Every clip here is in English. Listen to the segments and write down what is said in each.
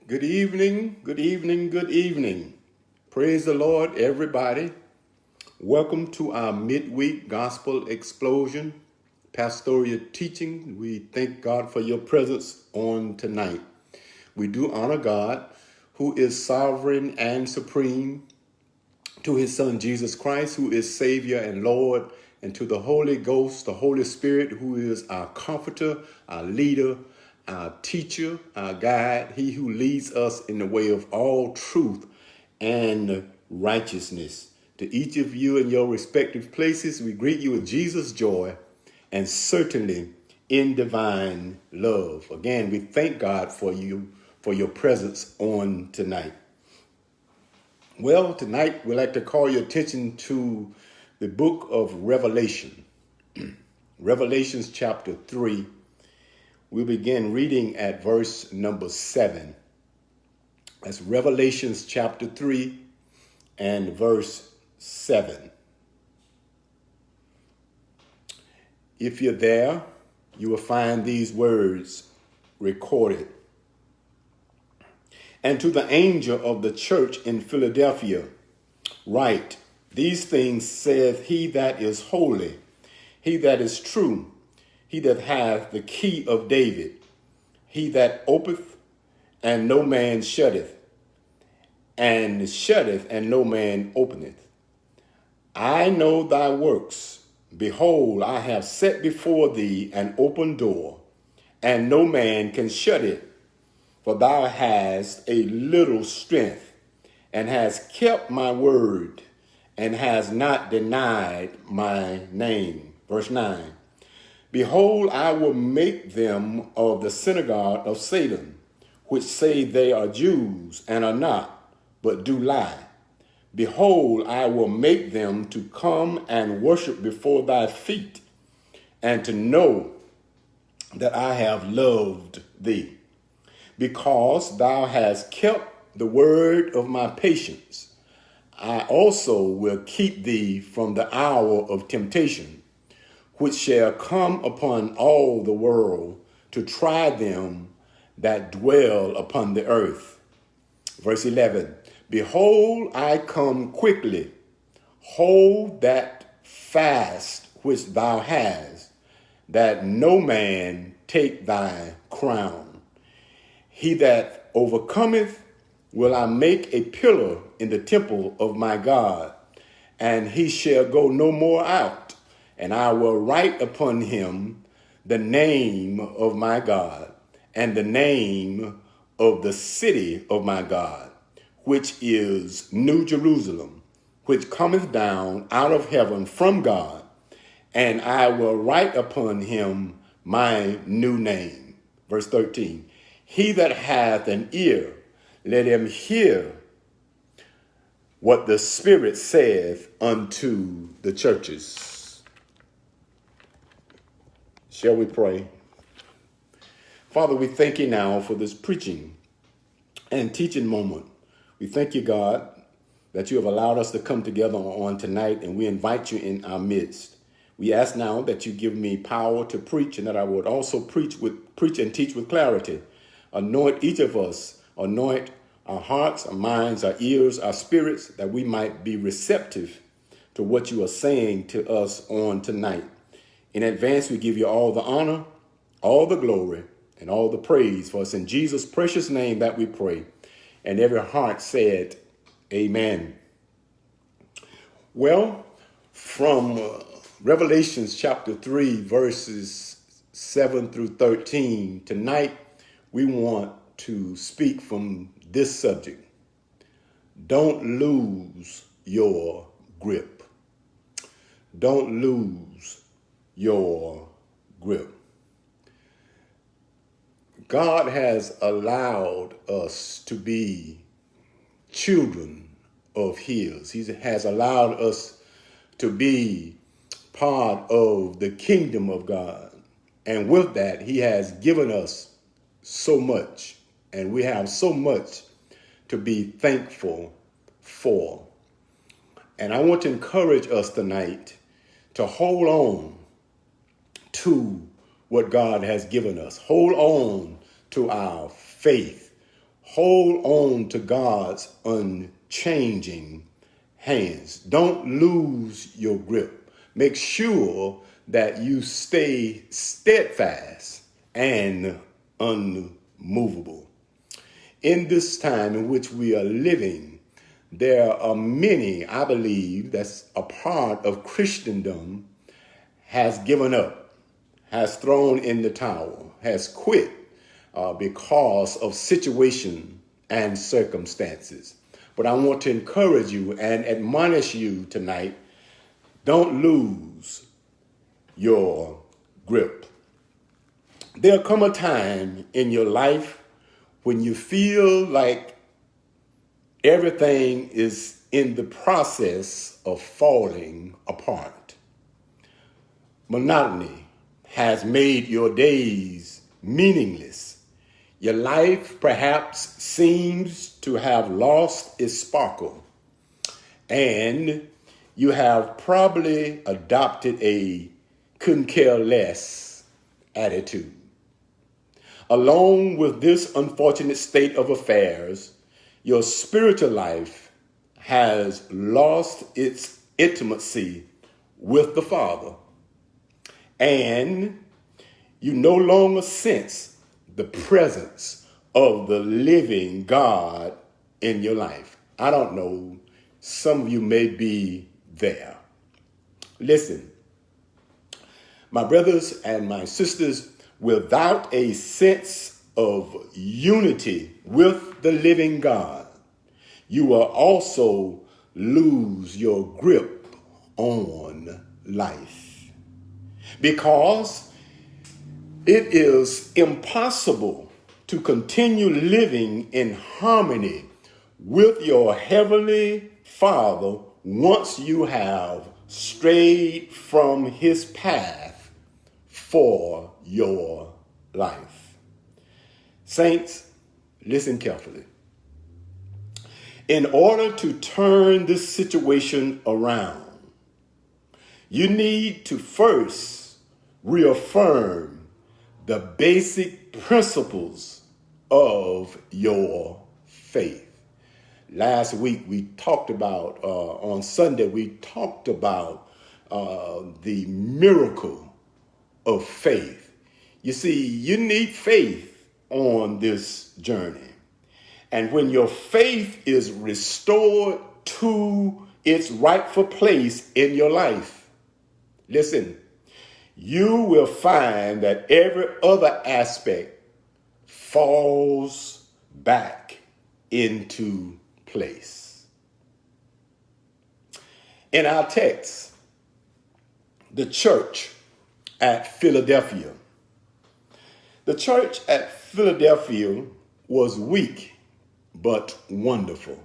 Good evening, good evening, good evening. Praise the Lord, everybody. Welcome to our midweek gospel explosion pastoral teaching. We thank God for your presence on tonight. We do honor God, who is sovereign and supreme, to his Son Jesus Christ, who is Savior and Lord, and to the Holy Ghost, the Holy Spirit, who is our comforter, our leader, our teacher, our guide, he who leads us in the way of all truth and righteousness. To each of you in your respective places, we greet you with Jesus' joy and certainly in divine love. Again, we thank God for you, for your presence on tonight. Well, tonight we'd like to call your attention to the book of Revelation. Revelations chapter 3. We'll begin reading at verse number 7. That's Revelations chapter 3 and verse 7. If you're there, you will find these words recorded. And to the angel of the church in Philadelphia, write, these things saith he that is holy, he that is true, he that hath the key of David, he that openeth and no man shutteth, and shutteth and no man openeth. I know thy works. Behold, I have set before thee an open door, and no man can shut it. For thou hast a little strength, and hast kept my word, and hast not denied my name. Verse 9. Behold, I will make them of the synagogue of Satan, which say they are Jews, and are not, but do lie. Behold, I will make them to come and worship before thy feet, and to know that I have loved thee. Because thou hast kept the word of my patience, I also will keep thee from the hour of temptation, which shall come upon all the world to try them that dwell upon the earth. Verse 11, behold, I come quickly. Hold that fast which thou hast, that no man take thy crown. He that overcometh will I make a pillar in the temple of my God, and he shall go no more out. And I will write upon him the name of my God, and the name of the city of my God, which is New Jerusalem, which cometh down out of heaven from God, and I will write upon him my new name. Verse 13. He that hath an ear, let him hear what the Spirit saith unto the churches. Shall we pray? Father, we thank you now for this preaching and teaching moment. We thank you, God, that you have allowed us to come together on tonight, and we invite you in our midst. We ask now that you give me power to preach, and that I would also preach and teach with clarity. Anoint each of us, anoint our hearts, our minds, our ears, our spirits, that we might be receptive to what you are saying to us on tonight. In advance, we give you all the honor, all the glory, and all the praise. For it's in Jesus' precious name that we pray. And every heart said, amen. Well, from Revelations chapter 3, verses 7 through 13, tonight we want to speak from this subject. Don't lose your grip. Don't lose your grip. God has allowed us to be children of his. He has allowed us to be part of the kingdom of God. And with that, he has given us so much, and we have so much to be thankful for. And I want to encourage us tonight to hold on to what God has given us. Hold on to our faith. Hold on to God's unchanging hands. Don't lose your grip. Make sure that you stay steadfast and unmovable. In this time in which we are living, there are many, I believe, that's a part of Christendom, has given up, has thrown in the towel, has quit because of situation and circumstances. But I want to encourage you and admonish you tonight, don't lose your grip. There'll come a time in your life when you feel like everything is in the process of falling apart. Monotony has made your days meaningless. Your life perhaps seems to have lost its sparkle, and you have probably adopted a couldn't care less attitude. Along with this unfortunate state of affairs, your spiritual life has lost its intimacy with the Father, and you no longer sense the presence of the living God in your life. I don't know, some of you may be there. Listen, my brothers and my sisters, without a sense of unity with the living God, you will also lose your grip on life. Because it is impossible to continue living in harmony with your heavenly Father once you have strayed from his path for your life. Saints, listen carefully. In order to turn this situation around, you need to first reaffirm the basic principles of your faith. Last week we talked about, on Sunday, we talked about the miracle of faith. You see, you need faith on this journey. And when your faith is restored to its rightful place in your life, listen, you will find that every other aspect falls back into place. In our text, the church at Philadelphia. The church at Philadelphia was weak but wonderful.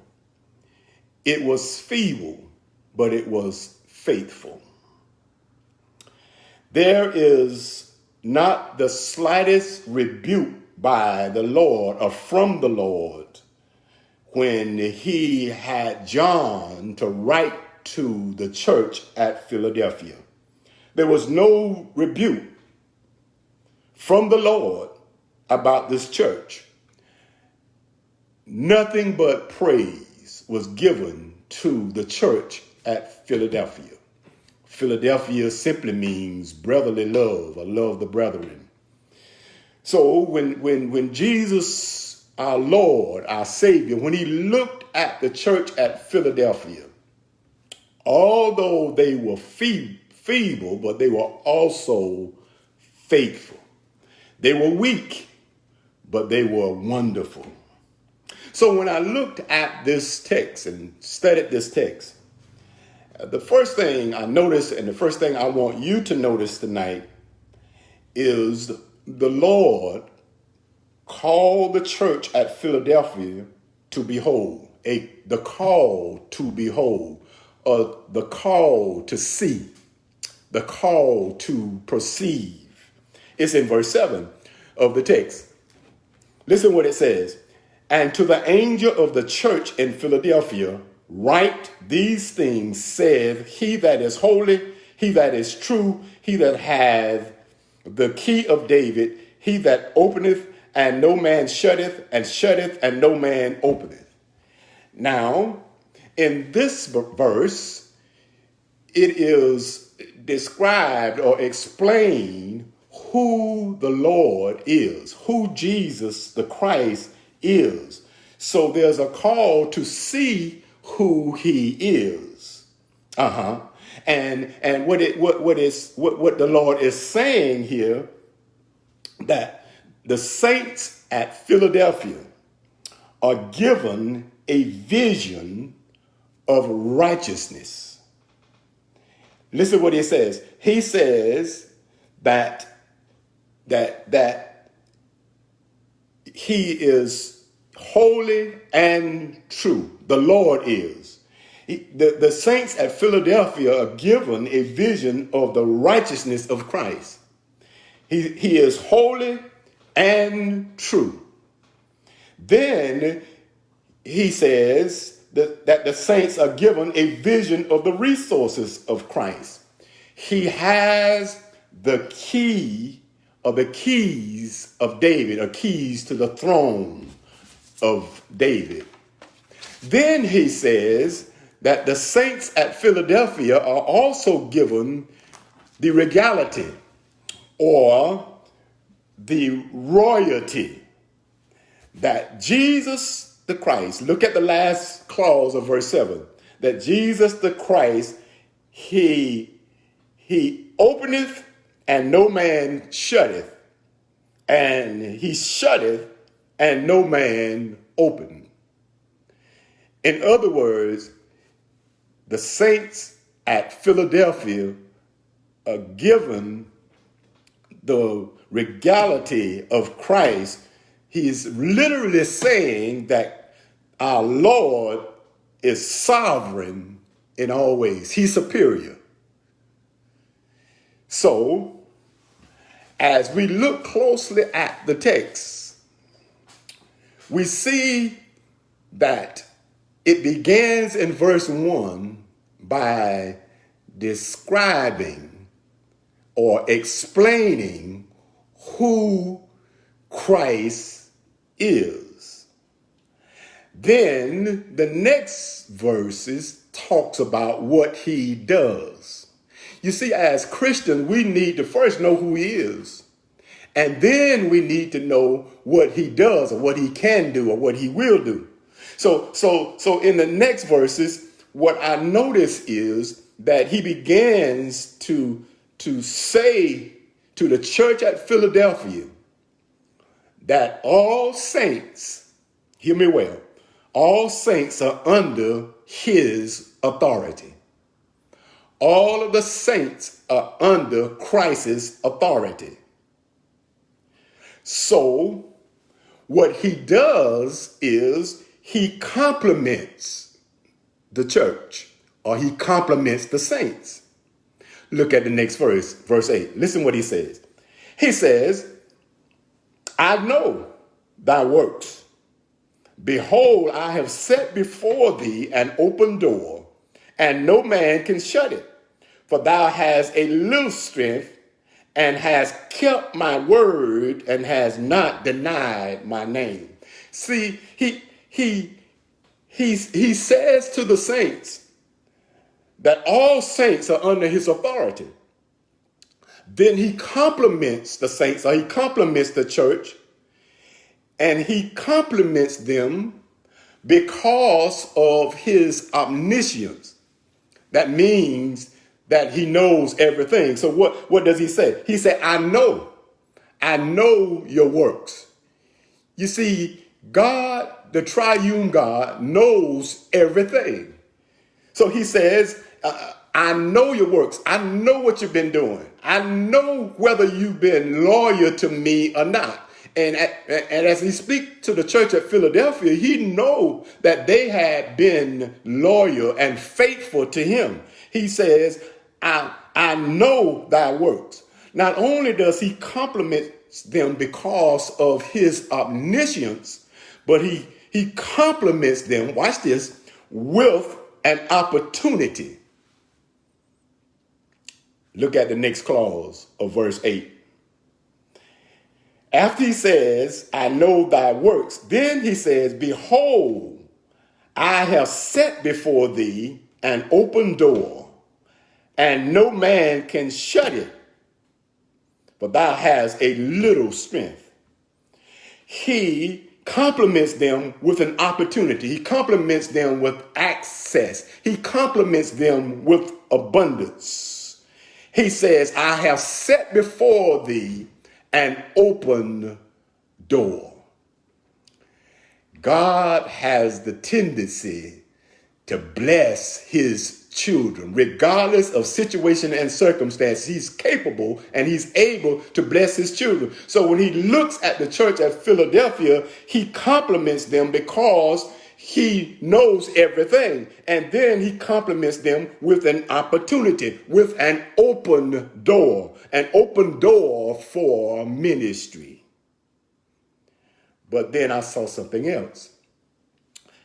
It was feeble, but it was faithful. There is not the slightest rebuke by the Lord or from the Lord when he had John to write to the church at Philadelphia. There was no rebuke from the Lord about this church. Nothing but praise was given to the church at Philadelphia. Philadelphia simply means brotherly love, or love the brethren. So when Jesus, our Lord, our Savior, when he looked at the church at Philadelphia, although they were feeble, but they were also faithful. They were weak, but they were wonderful. So when I looked at this text and studied this text, the first thing I noticed, and the first thing I want you to notice tonight, is the Lord called the church at Philadelphia to behold, the call to behold, the call to see, the call to perceive. It's in verse 7 of the text. Listen what it says. And to the angel of the church in Philadelphia, write these things, saith he that is holy, he that is true, he that hath the key of David, he that openeth and no man shutteth, and no man openeth. Now, in this verse, it is described or explained who the Lord is, who Jesus the Christ is. So there's a call to see who he is. And what the Lord is saying here, that the saints at Philadelphia are given a vision of righteousness. Listen to what he says. He says that he is holy and true. The Lord is. The saints at Philadelphia are given a vision of the righteousness of Christ. He is holy and true. Then he says that the saints are given a vision of the resources of Christ. He has the key of the keys of David, or keys to the throne of David. Then he says that the saints at Philadelphia are also given the regality, or the royalty, that Jesus the Christ, look at the last clause of verse 7, that Jesus the Christ, he openeth and no man shutteth, and he shutteth and no man openeth. In other words, the saints at Philadelphia are given the regality of Christ. He is literally saying that our Lord is sovereign in all ways. He's superior. So, as we look closely at the text, we see that it begins in verse 1 by describing or explaining who Christ is. Then the next verses talks about what he does. You see, as Christians, we need to first know who he is. And then we need to know what he does, or what he can do, or what he will do. So in the next verses, what I notice is that he begins to say to the church at Philadelphia that all saints, hear me well, all saints are under his authority. All of the saints are under Christ's authority. So what he does is he compliments the church, or he compliments the saints. Look at the next verse, verse 8. Listen what he says. He says, I know thy works. Behold, I have set before thee an open door, and no man can shut it. For thou hast a little strength, and hast kept my word, and has not denied my name. See, he says to the saints that all saints are under his authority. Then he compliments the saints, or he compliments the church, and he compliments them because of his omniscience. That means that he knows everything. So what does he say? He said, I know your works. You see, God, the triune God, knows everything. So he says, I know your works. I know what you've been doing. I know whether you've been loyal to me or not. And as he speaks to the church at Philadelphia, he knows that they had been loyal and faithful to him. He says, I know thy works. Not only does he compliment them because of his omniscience, but he compliments them, watch this, with an opportunity. Look at the next clause of verse 8. After he says, I know thy works, then he says, behold, I have set before thee an open door, and no man can shut it, but thou hast a little strength. He compliments them with an opportunity. He compliments them with access. He compliments them with abundance. He says, I have set before thee an open door. God has the tendency to bless his children, regardless of situation and circumstance. He's capable and he's able to bless his children. So when he looks at the church at Philadelphia, he compliments them because he knows everything. And then he compliments them with an opportunity, with an open door for ministry. But then I saw something else.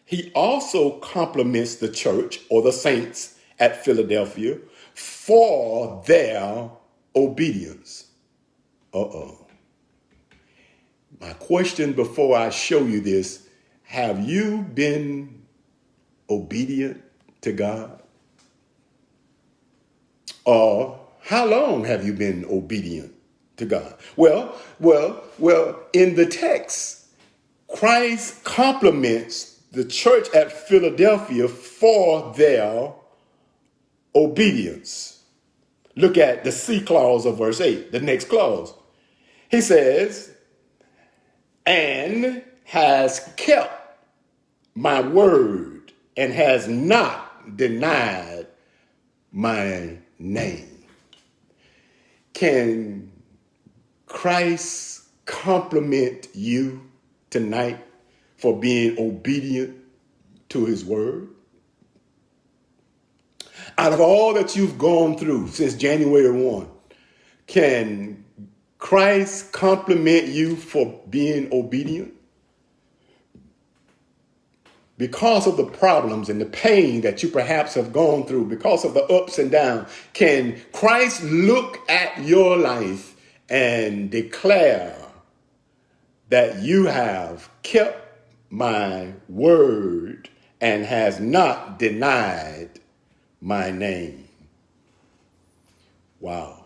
He also compliments the church or the saints at Philadelphia for their obedience. My question before I show you this, have you been obedient to God? Or how long have you been obedient to God? Well, in the text, Christ compliments the church at Philadelphia for their obedience. Look at the C clause of verse 8, the next clause. He says, and has kept my word and has not denied my name. Can Christ compliment you tonight for being obedient to his word? Out of all that you've gone through since January 1, can Christ compliment you for being obedient? Because of the problems and the pain that you perhaps have gone through, because of the ups and downs, can Christ look at your life and declare that you have kept my word and has not denied my name? Wow.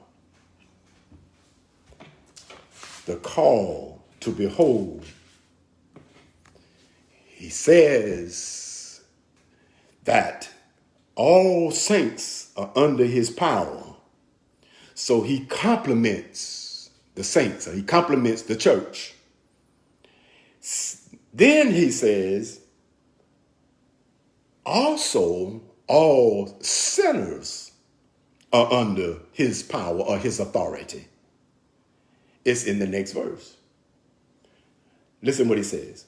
The call to behold. He says that all saints are under his power. So he compliments the saints, or he compliments the church. Then he says, also all sinners are under his power or his authority. It's in the next verse. Listen what he says.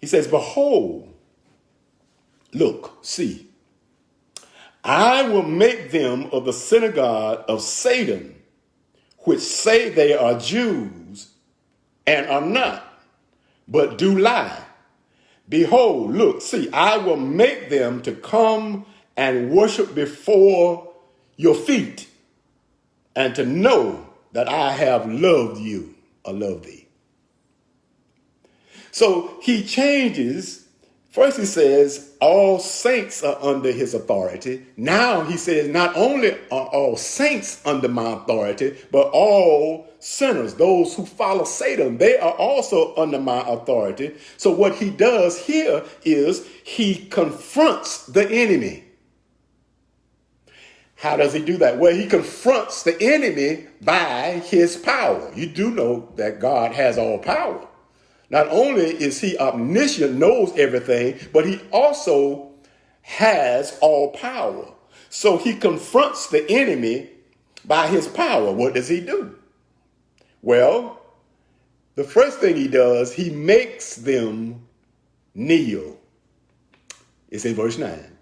He says, behold, look, see, I will make them of the synagogue of Satan, which say they are Jews and are not, but do lie. Behold, look, see, I will make them to come and worship before your feet and to know that I have loved you or loved thee. So he changes. First he says all saints are under his authority. Now he says not only are all saints under my authority, but all sinners, those who follow Satan, they are also under my authority. So what he does here is he confronts the enemy. How does he do that? Well, he confronts the enemy by his power. You do know that God has all power. Not only is he omniscient, knows everything, but he also has all power. So he confronts the enemy by his power. What does he do? Well, the first thing he does, he makes them kneel. It's in verse 9.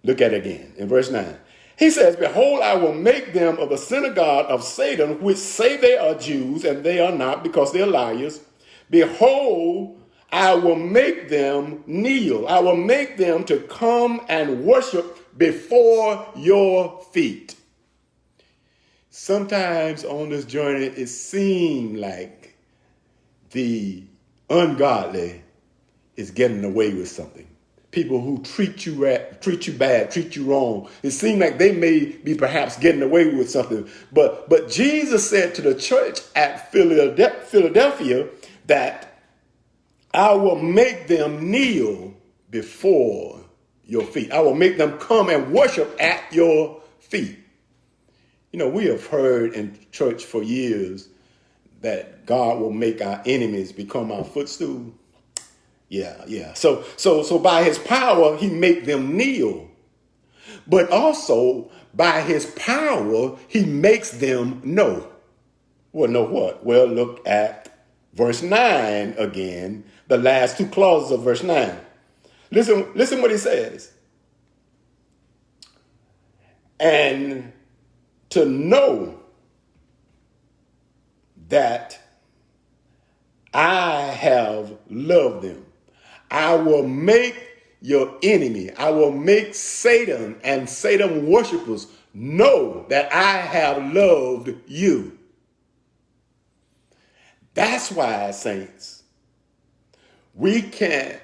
Look at it again in verse 9. He says, behold, I will make them of the synagogue of Satan, which say they are Jews, and they are not, because they're liars. Behold, I will make them kneel. I will make them to come and worship before your feet. Sometimes on this journey, it seems like the ungodly is getting away with something. People who treat you bad, treat you wrong. It seems like they may be perhaps getting away with something. But Jesus said to the church at Philadelphia that I will make them kneel before your feet. I will make them come and worship at your feet. You know, we have heard in church for years that God will make our enemies become our footstool. Yeah. So by his power, he make them kneel. But also by his power, he makes them know. Well, know what? Well, look at verse 9 again, the last two clauses of verse 9. Listen what he says. And to know that I have loved them. I will make your enemy, I will make Satan and Satan worshipers know that I have loved you. That's why, saints, we can't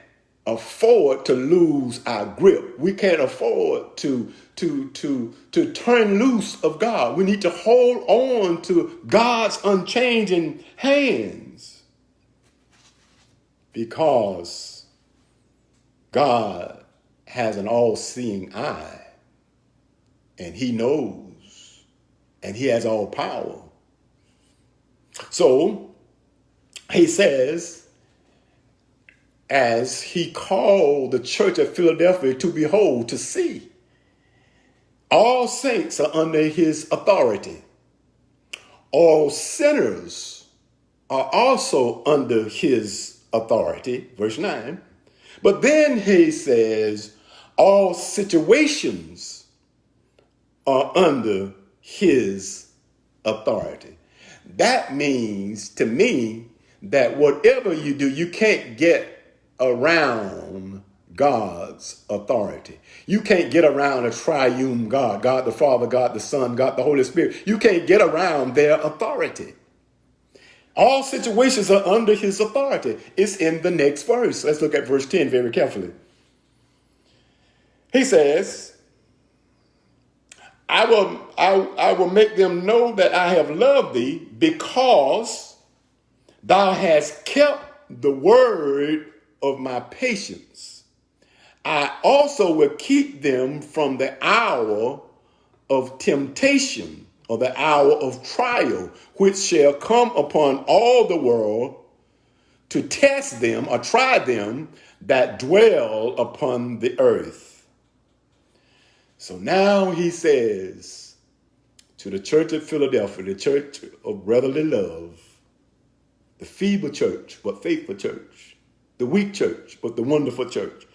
afford to lose our grip. We can't afford to turn loose of God. We need to hold on to God's unchanging hands, because God has an all-seeing eye, and he knows, and he has all power. So he says, as he called the church of Philadelphia to behold, to see, all saints are under his authority. All sinners are also under his authority, verse 9. But then he says, all situations are under his authority. That means to me that whatever you do, you can't get around God's authority. You can't get around a triune God, God the Father, God the Son, God the Holy Spirit. You can't get around their authority. All situations are under his authority. It's in the next verse. Let's look at verse 10 very carefully. He says, I will make them know that I have loved thee, because thou hast kept the word of my patience. I also will keep them from the hour of temptation, or the hour of trial, which shall come upon all the world, to test them or try them that dwell upon the earth. So now he says to the church of Philadelphia, the church of brotherly love, the feeble church but faithful church, the weak church but the wonderful church,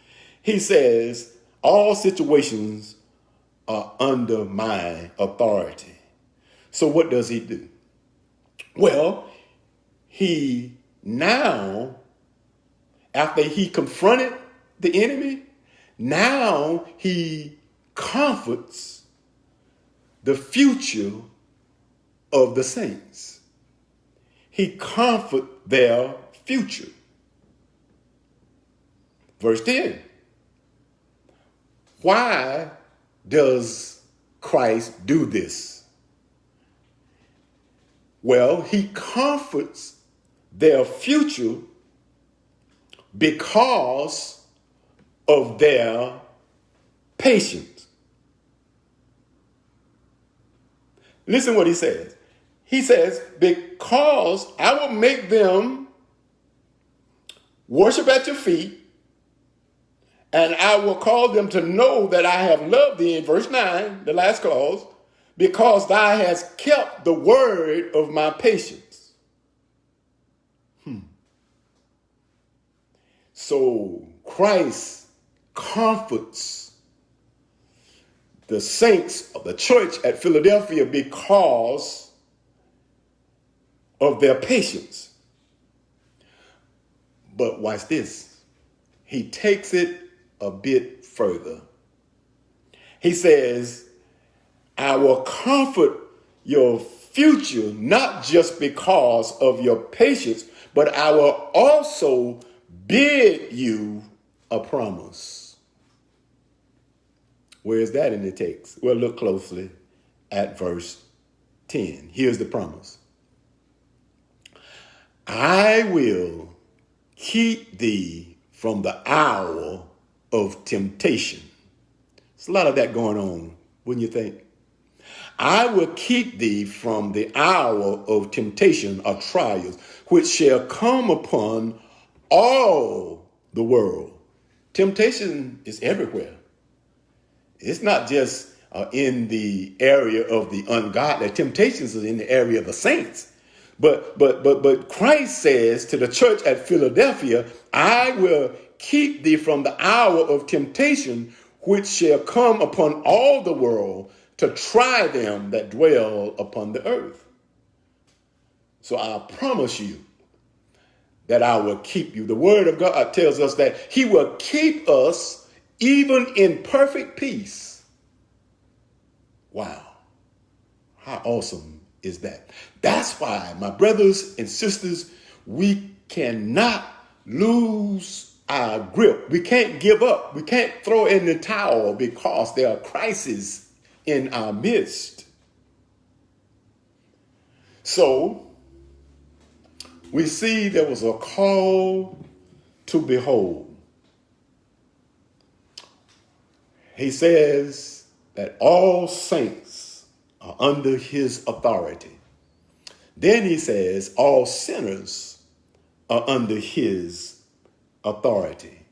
he says, all situations are under my authority. So what does he do? Well, he now, after he confronted the enemy, now he comforts the future of the saints. He comforts their future. Verse 10. Why does Christ do this? Well, he comforts their future because of their patience. Listen what he says. He says, because I will make them worship at your feet, and I will cause them to know that I have loved thee, in verse 9, the last clause, because thou hast kept the word of my patience. So Christ comforts the saints of the church at Philadelphia because of their patience. But watch this. He takes it a bit further. He says, I will comfort your future, not just because of your patience, but I will also bid you a promise. Where is that in the text? Well, look closely at verse 10. Here's the promise. I will keep thee from the hour of temptation. There's a lot of that going on, wouldn't you think? I will keep thee from the hour of temptation or trials, which shall come upon all the world. Temptation is everywhere. It's not just in the area of the ungodly. Temptations is in the area of the saints. But Christ says to the church at Philadelphia, I will keep thee from the hour of temptation, which shall come upon all the world to try them that dwell upon the earth. So I promise you that I will keep you. The word of God tells us that he will keep us even in perfect peace. Wow. How awesome is that? That's why, my brothers and sisters, we cannot lose our grip. We can't give up. We can't throw in the towel because there are crises in our midst. So we see there was a call to behold. He says that all saints are under his authority. Then he says all sinners are under his authority.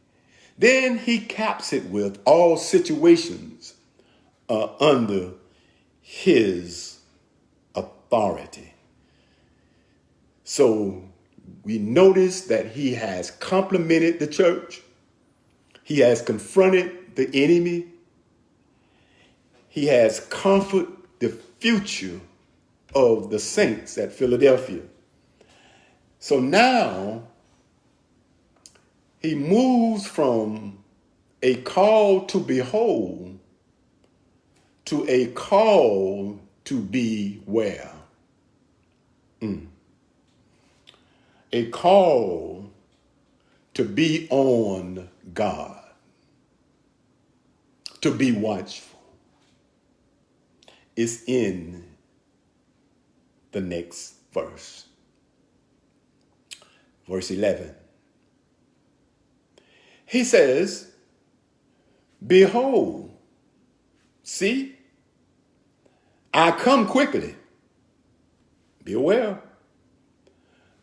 Then he caps it with all situations are under his authority. So we notice that he has complimented the church. He has confronted the enemy. He has comforted the future of the saints at Philadelphia. So now he moves from a call to behold to a call to beware. A call to be on God, to be watchful. It's in the next verse. Verse 11. He says, behold, see, I come quickly. Be aware.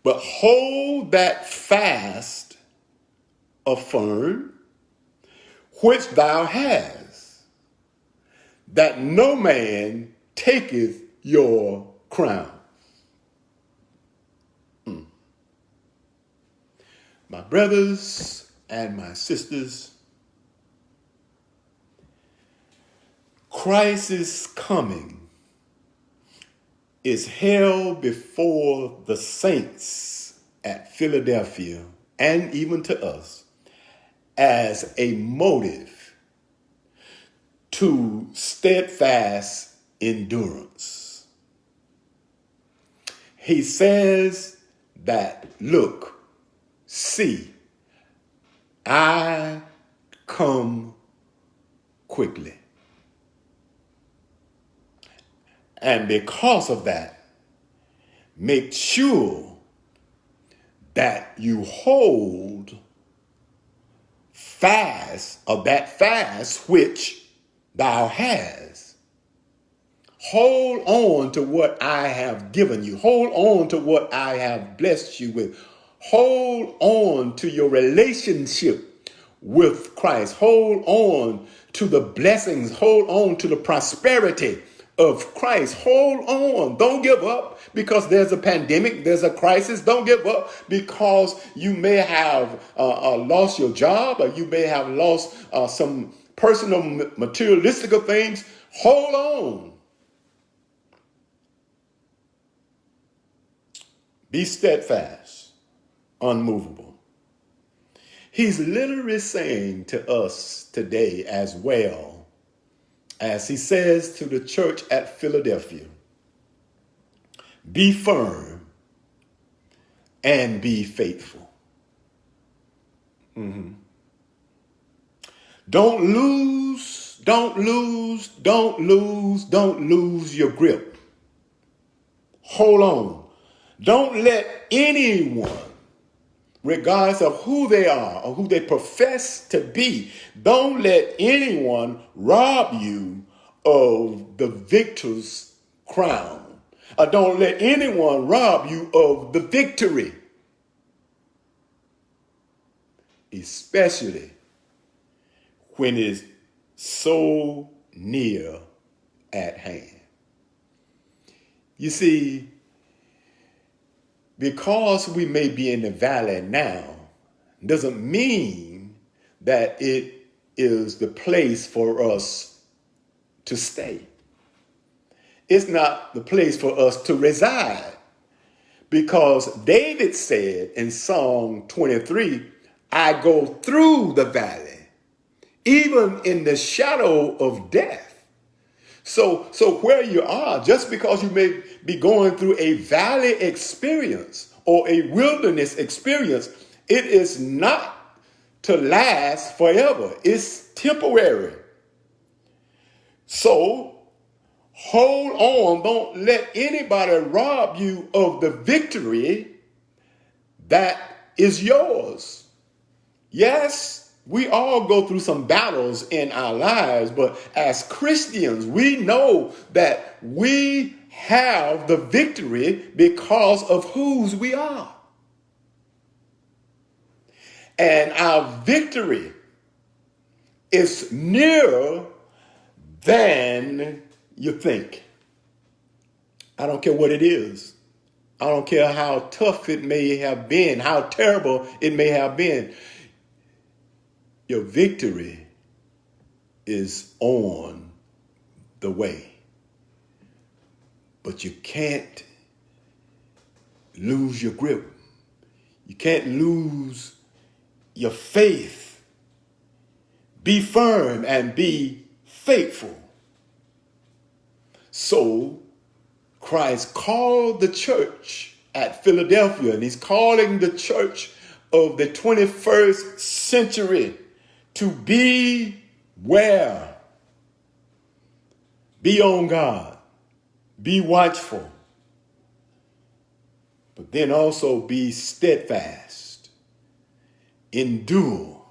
But hold that fast, affirm, which thou hast, that no man taketh your crown. My brothers and my sisters, Christ's coming is held before the saints at Philadelphia and even to us as a motive to steadfast endurance. He says that, look, see, I come quickly. And because of that, make sure that you hold fast of that fast which thou hast. Hold on to what I have given you. Hold on to what I have blessed you with. Hold on to your relationship with Christ. Hold on to the blessings. Hold on to the prosperity of Christ. Hold on. Don't give up because there's a pandemic, there's a crisis. Don't give up because you may have lost your job, or you may have lost some personal materialistic things. Hold on. Be steadfast, unmovable. He's literally saying to us today as well, as he says to the church at Philadelphia, be firm, and be faithful. Don't lose your grip. Hold on. Don't let anyone, regardless of who they are or who they profess to be, don't let anyone rob you of the victor's crown. Or don't let anyone rob you of the victory. Especially when it's so near at hand. You see, because we may be in the valley now, doesn't mean that it is the place for us to stay. It's not the place for us to reside. Because David said in Psalm 23, I go through the valley, even in the shadow of death. So where you are, just because you may be going through a valley experience or a wilderness experience, it is not to last forever. It's temporary. So hold on. Don't let anybody rob you of the victory that is yours. Yes, we all go through some battles in our lives, but as Christians, we know that we have the victory because of whose we are. And our victory is nearer than you think. I don't care what it is. I don't care how tough it may have been, how terrible it may have been. Your victory is on the way. But you can't lose your grip. You can't lose your faith. Be firm and be faithful. So Christ called the church at Philadelphia, and he's calling the church of the 21st century to be where? Be on God. Be watchful. But then also be steadfast. Endure.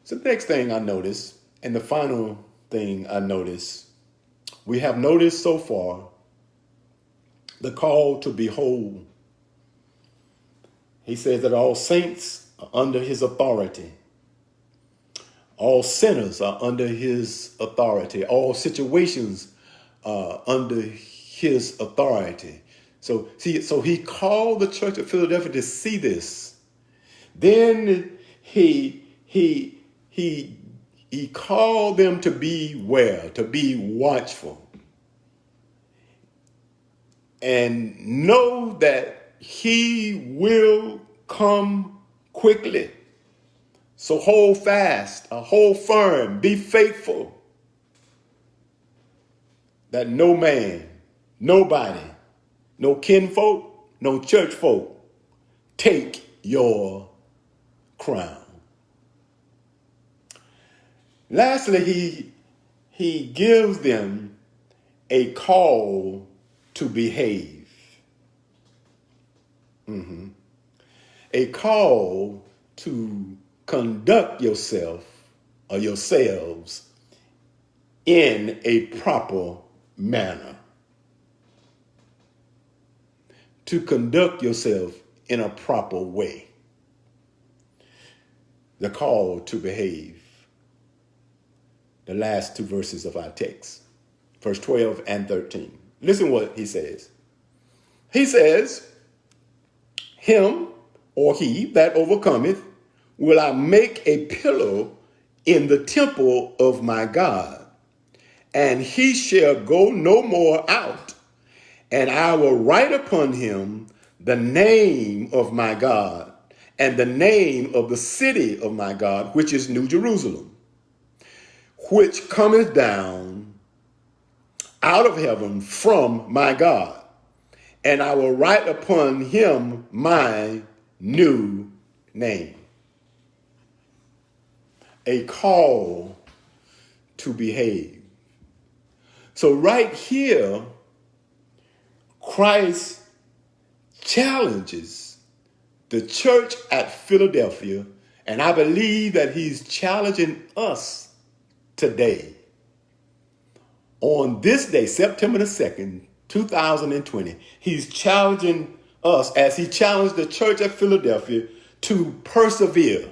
So the next thing I notice, and the final thing I notice, we have noticed so far the call to be whole. He says that all saints are under his authority. All sinners are under his authority. All situations are under his authority. So he called the church of Philadelphia to see this. Then he called them to be where? To be watchful. And know that he will come quickly. So hold fast, hold firm, be faithful. That no man, nobody, no kinfolk, no church folk take your crown. Lastly, he gives them a call to behave. A call to conduct yourself or yourselves in a proper manner. To conduct yourself in a proper way. The call to behave. The last two verses of our text, verse 12 and 13. Listen what he says. He says, him or he that overcometh will I make a pillar in the temple of my God, and he shall go no more out, and I will write upon him the name of my God and the name of the city of my God, which is New Jerusalem, which cometh down out of heaven from my God, and I will write upon him my new name. A call to behave. So right here, Christ challenges the church at Philadelphia, and I believe that he's challenging us today. On this day, September the 2nd, 2020, he's challenging us as he challenged the church at Philadelphia to persevere,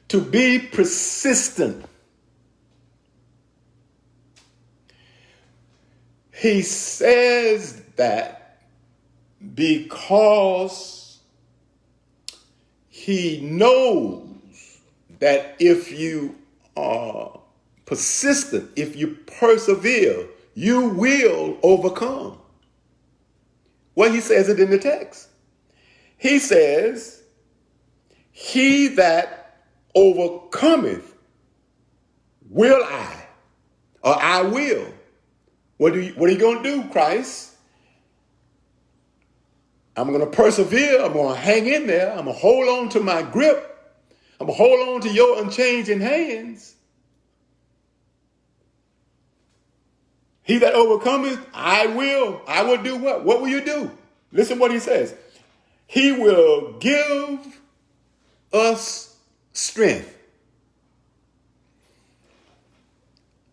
to be persistent. He says that because he knows that if you are persistent, if you persevere, you will overcome. Well, he says it in the text. He says, he that overcometh will I, or I will. What are you going to do, Christ? I'm going to persevere. I'm going to hang in there. I'm going to hold on to my grip. I'm going to hold on to your unchanging hands. He that overcometh, I will do what? What will you do? Listen what he says. He will give us strength.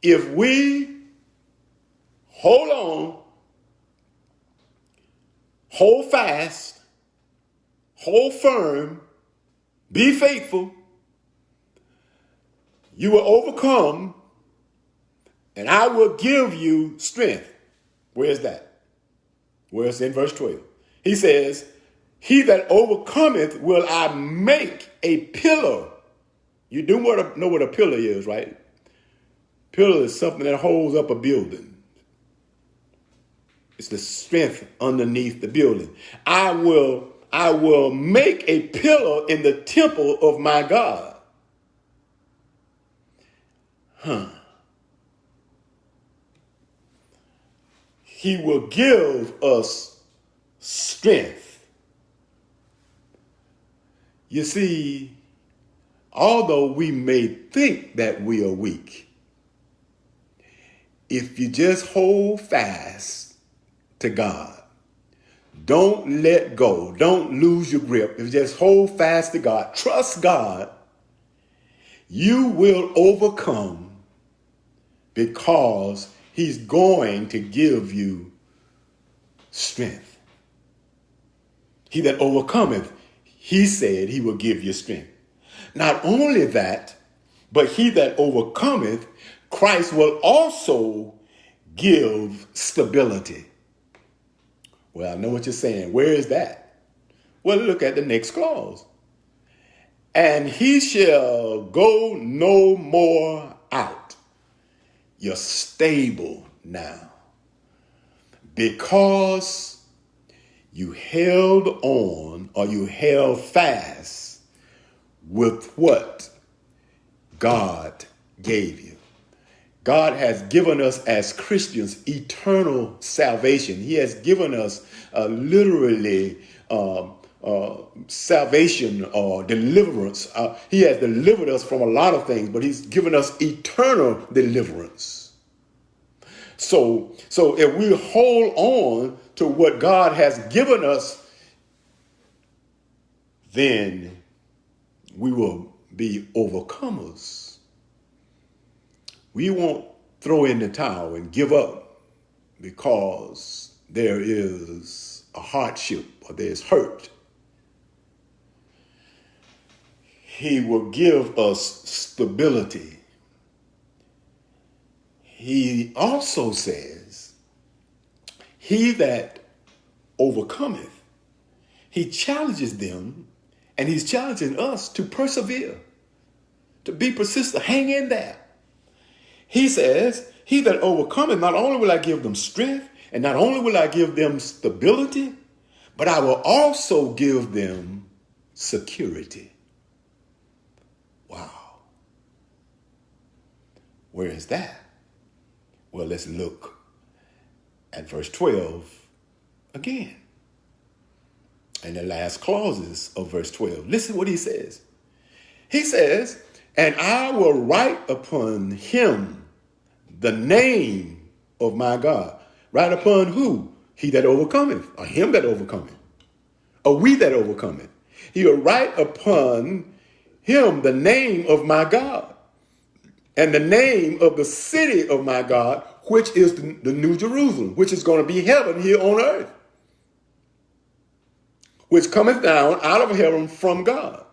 If we hold on, hold fast, hold firm, be faithful, you will overcome, and I will give you strength. Where's that? Well, it's in verse 12. He says, he that overcometh will I make a pillar. You do know what a pillar is, right? Pillar is something that holds up a building. It's the strength underneath the building. I will make a pillar in the temple of my God. He will give us strength. You see, although we may think that we are weak, if you just hold fast to God, don't let go, don't lose your grip, if you just hold fast to God, trust God, you will overcome because he's going to give you strength. He that overcometh, he said he will give you strength. Not only that, but he that overcometh, Christ will also give stability. Well, I know what you're saying. Where is that? Well, look at the next clause. And he shall go no more out. You're stable now. Because you held on, or you held fast with what God gave you. God has given us as Christians eternal salvation. He has given us literally salvation or deliverance. He has delivered us from a lot of things, but he's given us eternal deliverance. So if we hold on to what God has given us, then we will be overcomers. We won't throw in the towel and give up because there is a hardship or there's hurt. He will give us stability. He also says, he that overcometh, he challenges them, and he's challenging us to persevere, to be persistent, hang in there. He says, he that overcometh, not only will I give them strength, and not only will I give them stability, but I will also give them security. Wow. Where is that? Well, let's look at verse 12 again. And the last clauses of verse 12. Listen what he says. He says, and I will write upon him the name of my God. Write upon who? He that overcometh, or him that overcometh, or we that overcometh. He will write upon him the name of my God, and the name of the city of my God, which is the New Jerusalem, which is going to be heaven here on earth, which cometh down out of heaven from God.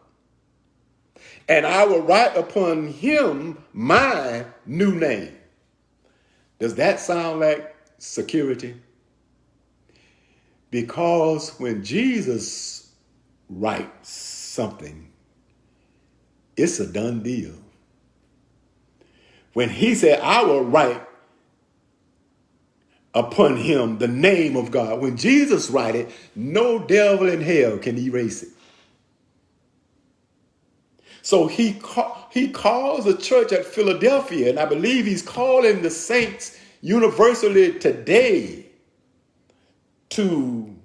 And I will write upon him my new name. Does that sound like security? Because when Jesus writes something, it's a done deal. When he said, I will write upon him the name of God, when Jesus write it, no devil in hell can erase it. So he calls the church at Philadelphia, and I believe he's calling the saints universally today to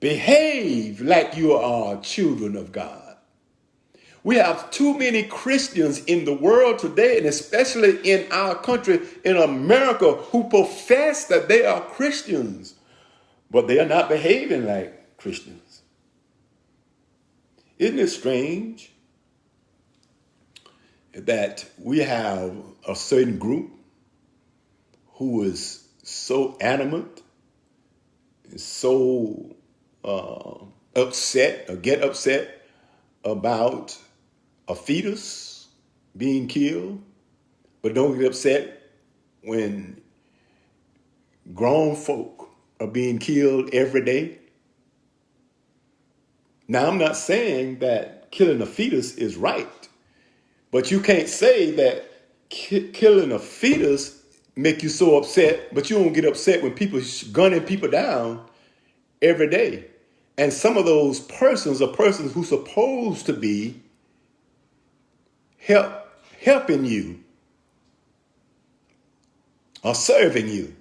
behave like you are children of God. We have too many Christians in the world today, and especially in our country, in America, who profess that they are Christians, but they are not behaving like Christians. Isn't it strange that we have a certain group who is so adamant, so upset or get upset about a fetus being killed, but don't get upset when grown folk are being killed every day? Now, I'm not saying that killing a fetus is right, but you can't say that killing a fetus make you so upset, but you don't get upset when people gunning people down every day. And some of those persons are persons who are supposed to be helping you or serving you.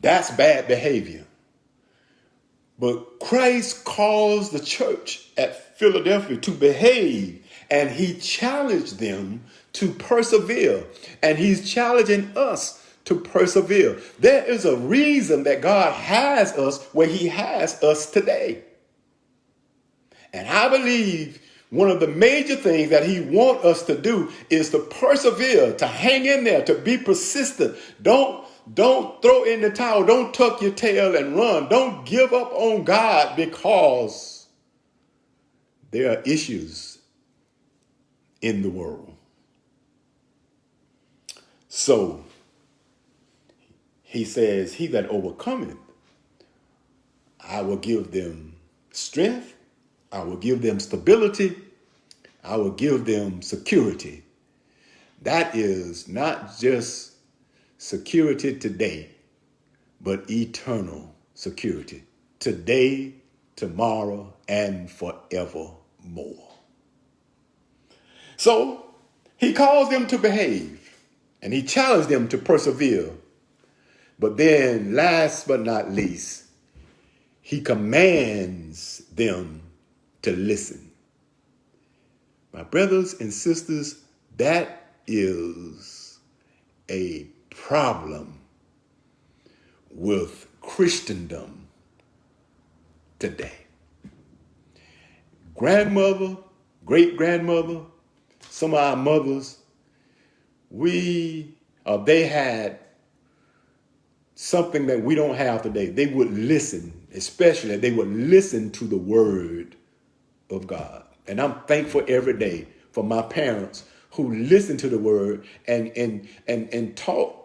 That's bad behavior. But Christ calls the church at Philadelphia to behave, and he challenged them to persevere, and he's challenging us to persevere. There is a reason that God has us where he has us today. And I believe one of the major things that he wants us to do is to persevere, to hang in there, to be persistent. Don't throw in the towel. Don't tuck your tail and run. Don't give up on God because there are issues in the world. So he says, he that overcometh, I will give them strength. I will give them stability. I will give them security. That is not just security today, but eternal security. Today, tomorrow, and forevermore. So he calls them to behave, and he challenged them to persevere. But then, last but not least, he commands them to listen. My brothers and sisters, that is a problem with Christendom today. Grandmother, great-grandmother, some of our mothers, they had something that we don't have today. They would listen, especially they would listen to the word of God. And I'm thankful every day for my parents who listened to the word and taught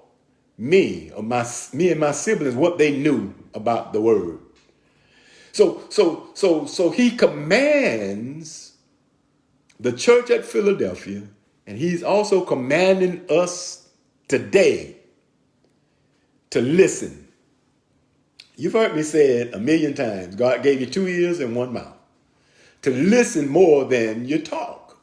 me and my siblings what they knew about the word. So he commands the church at Philadelphia, and he's also commanding us today to listen. You've heard me say it a million times. God gave you 2 ears and 1 mouth. To listen more than you talk.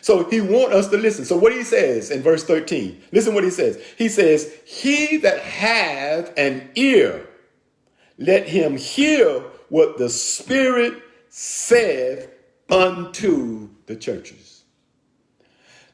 So he wants us to listen. So what he says in verse 13, listen what he says. He says, he that hath an ear, let him hear what the Spirit saith unto the churches.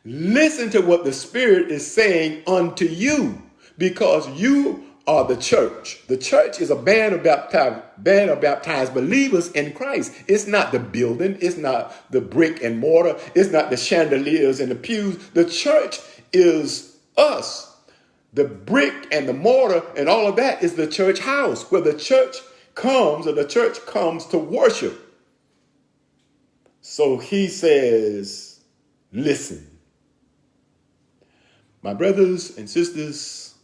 Listen to what the Spirit is saying unto you, because you are the church. The church is a band of baptized believers in Christ. It's not the building. It's not the brick and mortar. It's not the chandeliers and the pews. The church is us. The brick and the mortar and all of that is the church house, where the church comes, or the church comes to worship. So he says, listen. My brothers and sisters,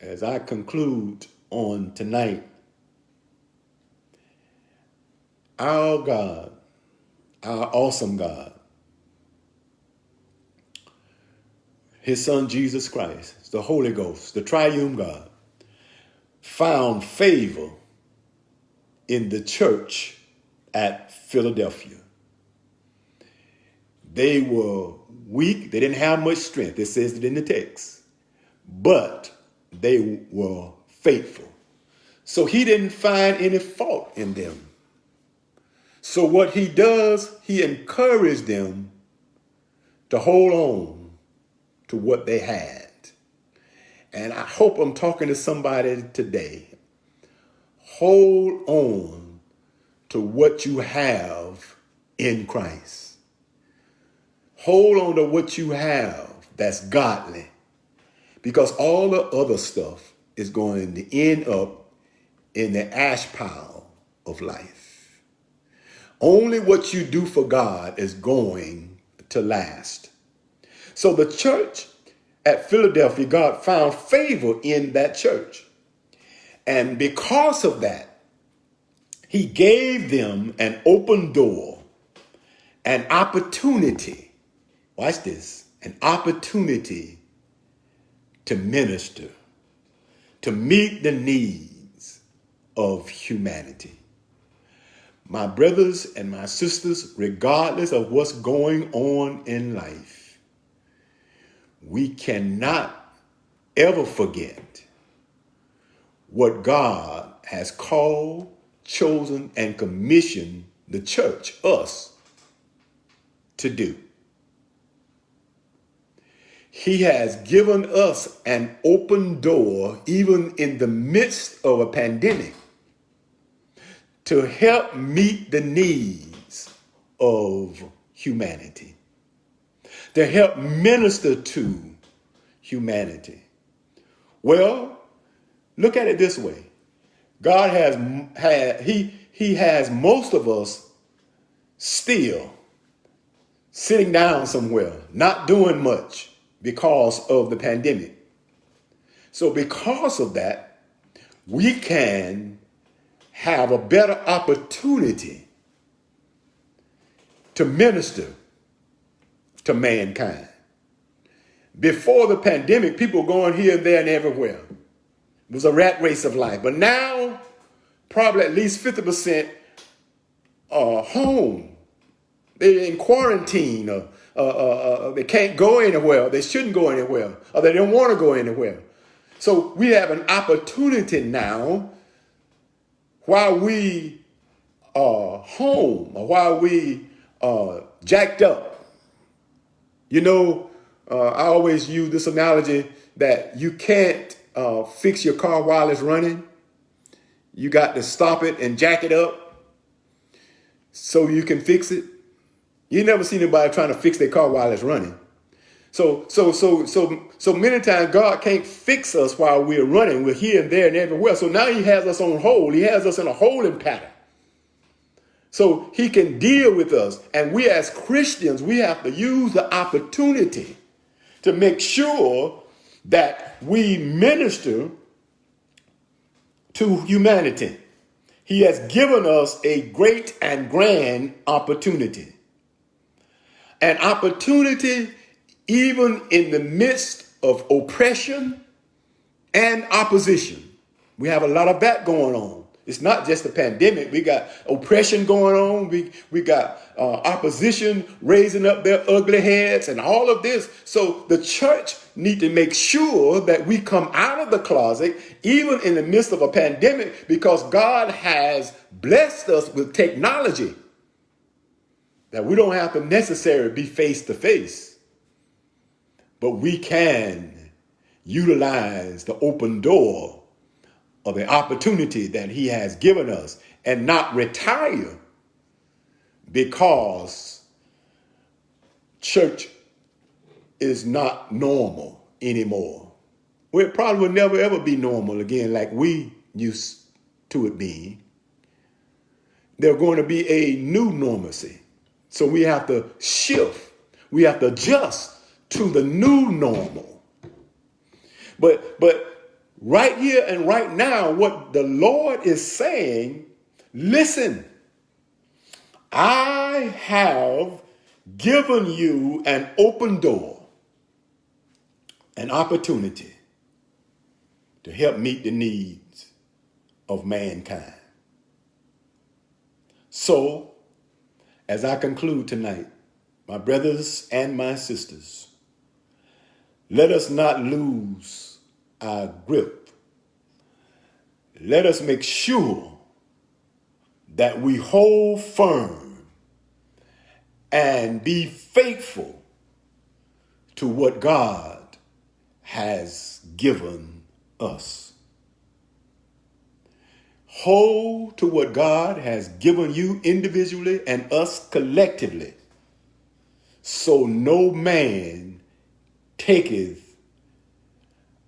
as I conclude on tonight, our God, our awesome God, his son Jesus Christ, the Holy Ghost, the triune God, found favor in the church at Philadelphia. They were weak. They didn't have much strength. It says it in the text. But they were faithful. So he didn't find any fault in them. So what he does, he encouraged them to hold on to what they had. And I hope I'm talking to somebody today. Hold on to what you have in Christ. Hold on to what you have that's godly, because all the other stuff is going to end up in the ash pile of life. Only what you do for God is going to last. So the church at Philadelphia, God found favor in that church. And because of that, he gave them an open door, an opportunity. Watch this, an opportunity to minister, to meet the needs of humanity. My brothers and my sisters, regardless of what's going on in life, we cannot ever forget what God has called, chosen, and commissioned the church, us, to do. He has given us an open door, even in the midst of a pandemic, to help meet the needs of humanity, to help minister to humanity. Well, look at it this way. God he has most of us still sitting down somewhere, not doing much, because of the pandemic. So because of that, we can have a better opportunity to minister to mankind. Before the pandemic, people were going here and there and everywhere. It was a rat race of life. But now, probably at least 50% are home. They're in quarantine, or they can't go anywhere. They shouldn't go anywhere, or they don't want to go anywhere. So we have an opportunity now, while we are home, or while we are jacked up. You know, I always use this analogy that you can't fix your car while it's running. You got to stop it and jack it up so you can fix it. You never seen anybody trying to fix their car while it's running. So many times God can't fix us while we're running. We're here and there and everywhere. So now he has us on hold. He has us in a holding pattern. So he can deal with us. And we as Christians, we have to use the opportunity to make sure that we minister to humanity. He has given us a great and grand opportunity. An opportunity even in the midst of oppression and opposition. We have a lot of that going on. It's not just a pandemic. We got oppression going on. We got opposition raising up their ugly heads and all of this. So the church need to make sure that we come out of the closet, even in the midst of a pandemic, because God has blessed us with technology that we don't have to necessarily be face to face, but we can utilize the open door of the opportunity that he has given us and not retire because church is not normal anymore. Well, it probably will never ever be normal again like we used to it being. There's going to be a new normalcy. So we have to shift. We have to adjust to the new normal. But right here and right now, what the Lord is saying, listen, I have given you an open door, an opportunity to help meet the needs of mankind. So, as I conclude tonight, my brothers and my sisters, let us not lose our grip. Let us make sure that we hold firm and be faithful to what God has given us. Hold to what God has given you individually and us collectively, so no man taketh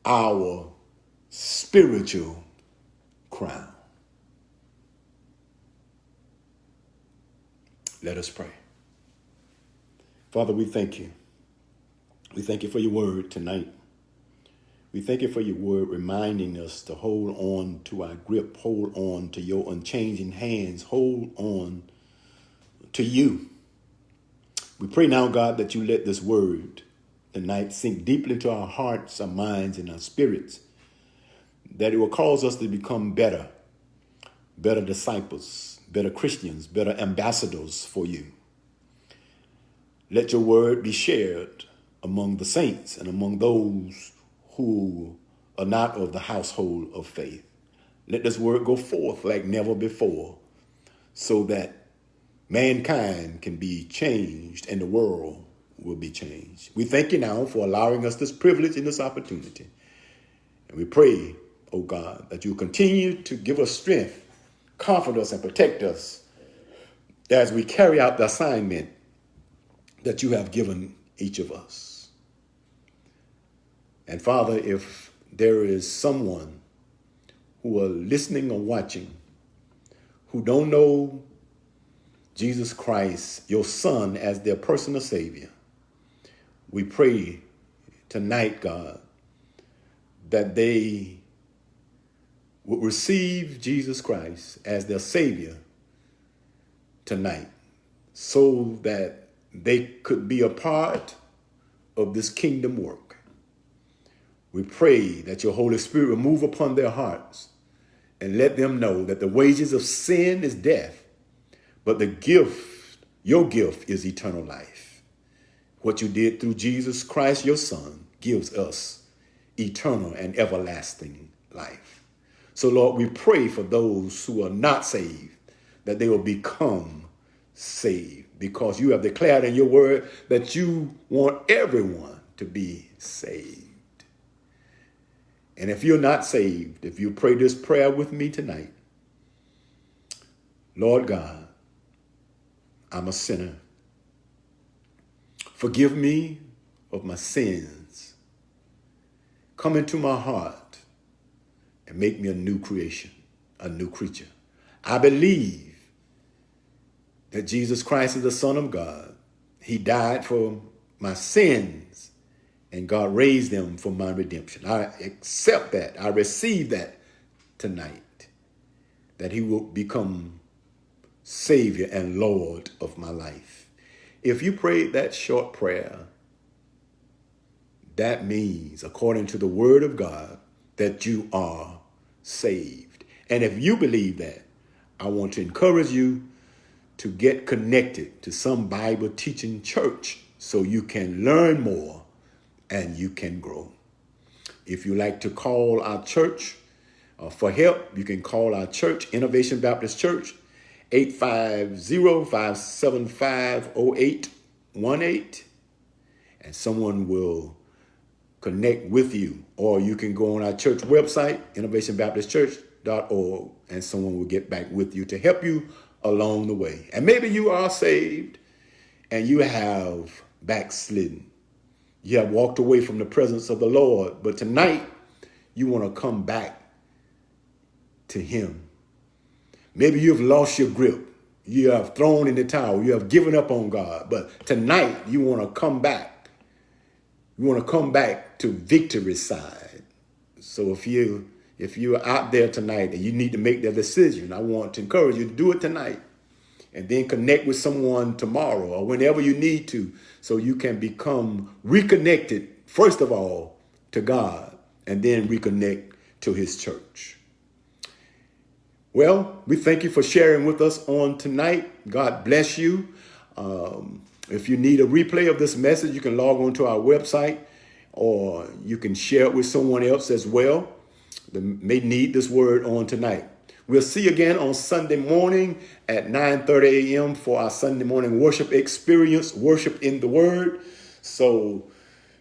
our spiritual crown. Let us pray. Father, we thank you. We thank you for your word tonight. We thank you for your word reminding us to hold on to our grip, hold on to your unchanging hands, hold on to you. We pray now, God, that you let this word tonight sink deeply into our hearts, our minds, and our spirits, that it will cause us to become better disciples, better Christians, better ambassadors for you. Let your word be shared among the saints and among those who are not of the household of faith. Let this word go forth like never before, so that mankind can be changed and the world will be changed. We thank you now for allowing us this privilege and this opportunity. And we pray, oh God, that you continue to give us strength, comfort us, and protect us as we carry out the assignment that you have given each of us. And Father, if there is someone who are listening or watching who don't know Jesus Christ, your Son, as their personal Savior, we pray tonight, God, that they would receive Jesus Christ as their Savior tonight, so that they could be a part of this kingdom work. We pray that your Holy Spirit will move upon their hearts and let them know that the wages of sin is death, but the gift, your gift, is eternal life. What you did through Jesus Christ, your Son, gives us eternal and everlasting life. So, Lord, we pray for those who are not saved, that they will become saved, because you have declared in your word that you want everyone to be saved. And if you're not saved, if you pray this prayer with me tonight, Lord God, I'm a sinner. Forgive me of my sins. Come into my heart and make me a new creation, a new creature. I believe that Jesus Christ is the Son of God. He died for my sins, and God raised him for my redemption. I accept that. I receive that tonight, that he will become Savior and Lord of my life. If you prayed that short prayer, that means, according to the word of God, that you are saved. And if you believe that, I want to encourage you to get connected to some Bible teaching church so you can learn more and you can grow. If you like to call our church for help, you can call our church, Innovation Baptist Church, 850-575-0818, and someone will connect with you. Or you can go on our church website, innovationbaptistchurch.org, and someone will get back with you to help you along the way. And maybe you are saved and you have backslidden. You have walked away from the presence of the Lord, but tonight you want to come back to him. Maybe you've lost your grip. You have thrown in the towel. You have given up on God, but tonight you want to come back. You want to come back to victory's side. So if you're out there tonight and you need to make that decision, I want to encourage you to do it tonight. And then connect with someone tomorrow or whenever you need to, so you can become reconnected, first of all, to God, and then reconnect to his church. Well, we thank you for sharing with us on tonight. God bless you. If you need a replay of this message, you can log on to our website, or you can share it with someone else as well that may need this word on tonight. We'll see you again on Sunday morning at 9:30 a.m. for our Sunday morning worship experience, worship in the Word. So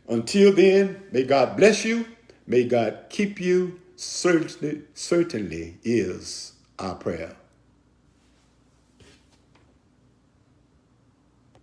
until then, may God bless you. May God keep you. Certainly is our prayer.